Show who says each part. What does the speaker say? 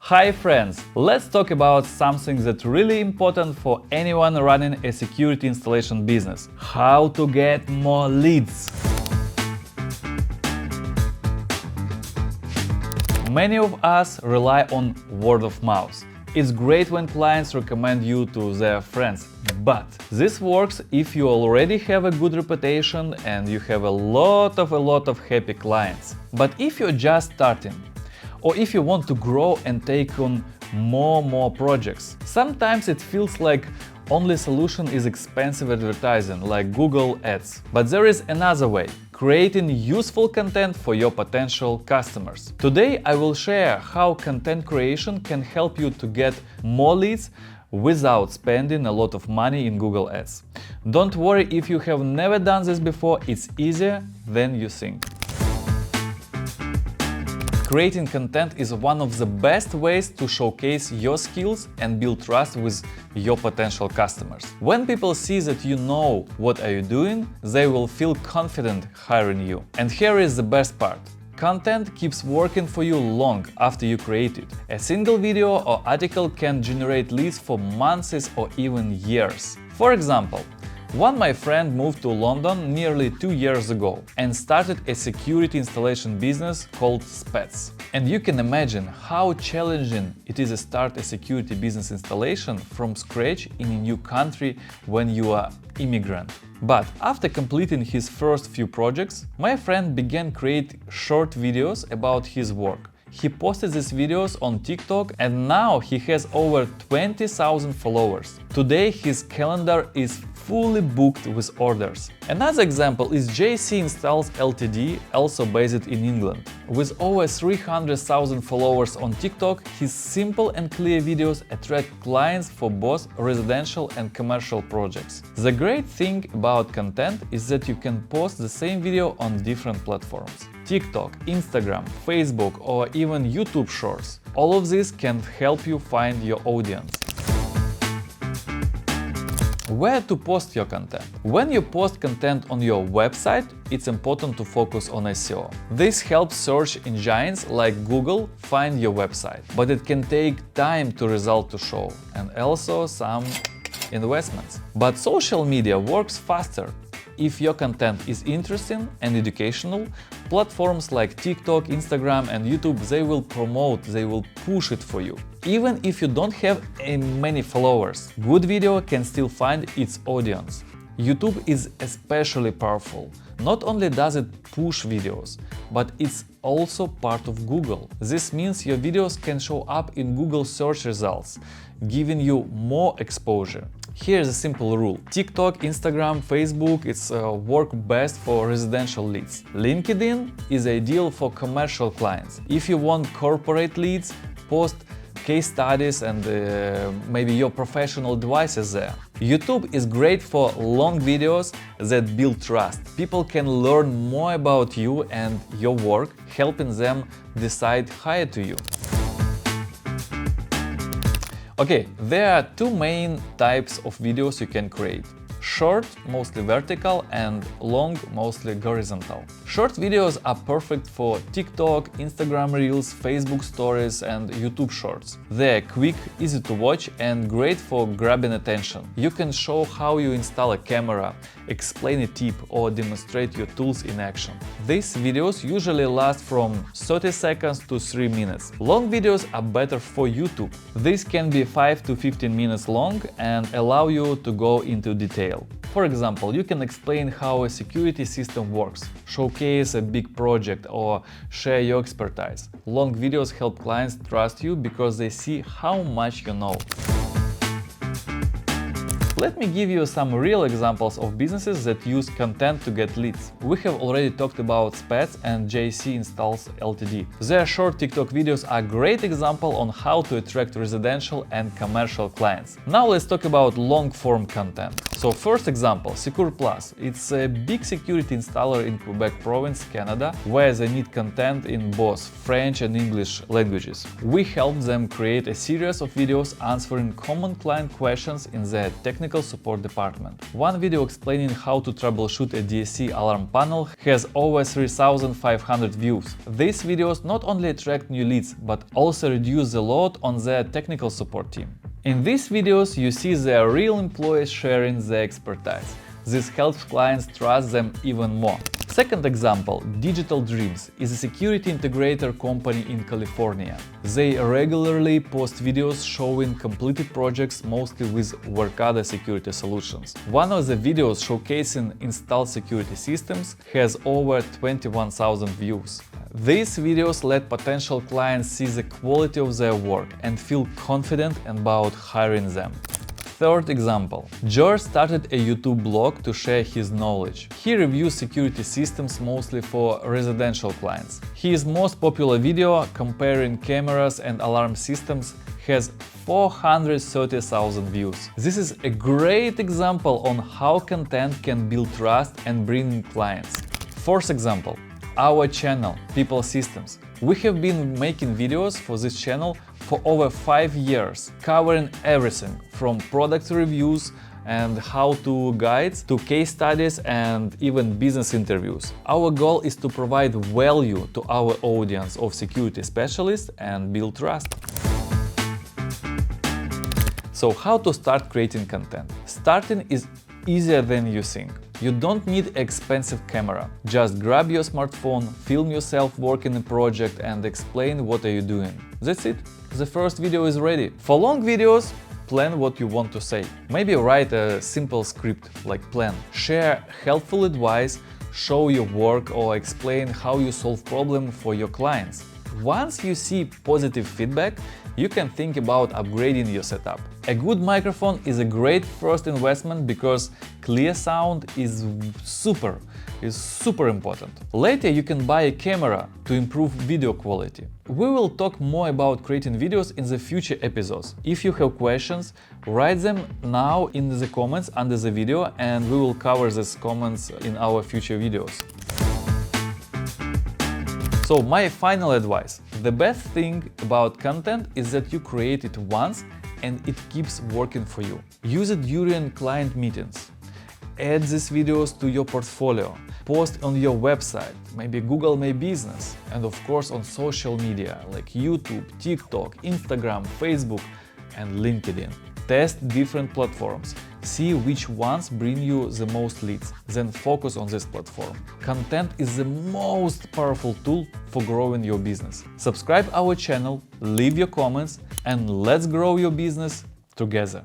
Speaker 1: Hi friends, let's talk about something that's really important for anyone running a security installation business. How to get more leads. Many of us rely on word of mouth. It's great when clients recommend you to their friends, but this works if you already have a good reputation and you have a lot of happy clients. But if you're just starting, or if you want to grow and take on more projects, sometimes it feels like only solution is expensive advertising like Google Ads. But there is another way: creating useful content for your potential customers. Today I will share how content creation can help you to get more leads without spending a lot of money in Google Ads. Don't worry if you have never done this before, it's easier than you think. Creating content is one of the best ways to showcase your skills and build trust with your potential customers. When people see that you know what are you doing, they will feel confident hiring you. And here is the best part. Content keeps working for you long after you create it. A single video or article can generate leads for months or even years. For example, my friend moved to London nearly 2 years ago and started a security installation business called Spets. And you can imagine how challenging it is to start a security business installation from scratch in a new country when you are immigrant. But after completing his first few projects, my friend began creating short videos about his work. He posted these videos on TikTok and now he has over 20,000 followers. Today his calendar is fully booked with orders. Another example is JC Installs Ltd, also based in England. With over 300,000 followers on TikTok, his simple and clear videos attract clients for both residential and commercial projects. The great thing about content is that you can post the same video on different platforms: TikTok, Instagram, Facebook, or even YouTube Shorts. All of this can help you find your audience. Where to post your content? When you post content on your website, it's important to focus on SEO. This helps search engines like Google find your website, but it can take time to result to show, and also some investments. But social media works faster. If your content is interesting and educational, platforms like TikTok, Instagram and YouTube, they will promote, they will push it for you. Even if you don't have many followers, good video can still find its audience. YouTube is especially powerful. Not only does it push videos, but it's also part of Google. This means your videos can show up in Google search results, giving you more exposure. Here's a simple rule. TikTok, Instagram, Facebook, work best for residential leads. LinkedIn is ideal for commercial clients. If you want corporate leads, post case studies and maybe your professional devices there. YouTube is great for long videos that build trust. People can learn more about you and your work, helping them decide hire to you. Okay, there are two main types of videos you can create. Short, mostly vertical, and long, mostly horizontal. Short videos are perfect for TikTok, Instagram Reels, Facebook Stories and YouTube Shorts. They're quick, easy to watch and great for grabbing attention. You can show how you install a camera, explain a tip or demonstrate your tools in action. These videos usually last from 30 seconds to 3 minutes. Long videos are better for YouTube. These can be 5 to 15 minutes long and allow you to go into detail. For example, you can explain how a security system works, showcase a big project or share your expertise. Long videos help clients trust you because they see how much you know. Let me give you some real examples of businesses that use content to get leads. We have already talked about Spets and JC Installs Ltd. Their short TikTok videos are a great example on how to attract residential and commercial clients. Now let's talk about long-form content. So first example, Secure Plus. It's a big security installer in Quebec province, Canada, where they need content in both French and English languages. We help them create a series of videos answering common client questions in their technical support department. One video explaining how to troubleshoot a DSC alarm panel has over 3,500 views. These videos not only attract new leads, but also reduce the load on their technical support team. In these videos, you see their real employees sharing their expertise. This helps clients trust them even more. Second example, Digital Dreams is a security integrator company in California. They regularly post videos showing completed projects, mostly with Workada security solutions. One of the videos showcasing installed security systems has over 21,000 views. These videos let potential clients see the quality of their work and feel confident about hiring them. Third example. George started a YouTube blog to share his knowledge. He reviews security systems mostly for residential clients. His most popular video, comparing cameras and alarm systems, has 430,000 views. This is a great example on how content can build trust and bring in clients. Fourth example. Our channel, Pipl Systems. We have been making videos for this channel for over 5 years, covering everything from product reviews and how-to guides to case studies and even business interviews. Our goal is to provide value to our audience of security specialists and build trust. So how to start creating content? Starting is easier than you think. You don't need expensive camera. Just grab your smartphone, film yourself working a project and explain what are you doing. That's it. The first video is ready. For long videos, plan what you want to say. Maybe write a simple script like plan. Share helpful advice, show your work or explain how you solve problems for your clients. Once you see positive feedback, you can think about upgrading your setup. A good microphone is a great first investment because clear sound is super important. Later you can buy a camera to improve video quality. We will talk more about creating videos in the future episodes. If you have questions, write them now in the comments under the video and we will cover these comments in our future videos. So my final advice. The best thing about content is that you create it once and it keeps working for you. Use it during client meetings. Add these videos to your portfolio. Post on your website, maybe Google My Business, and of course on social media like YouTube, TikTok, Instagram, Facebook, and LinkedIn. Test different platforms. See which ones bring you the most leads, then focus on this platform. Content is the most powerful tool for growing your business. Subscribe our channel, leave your comments, and let's grow your business together.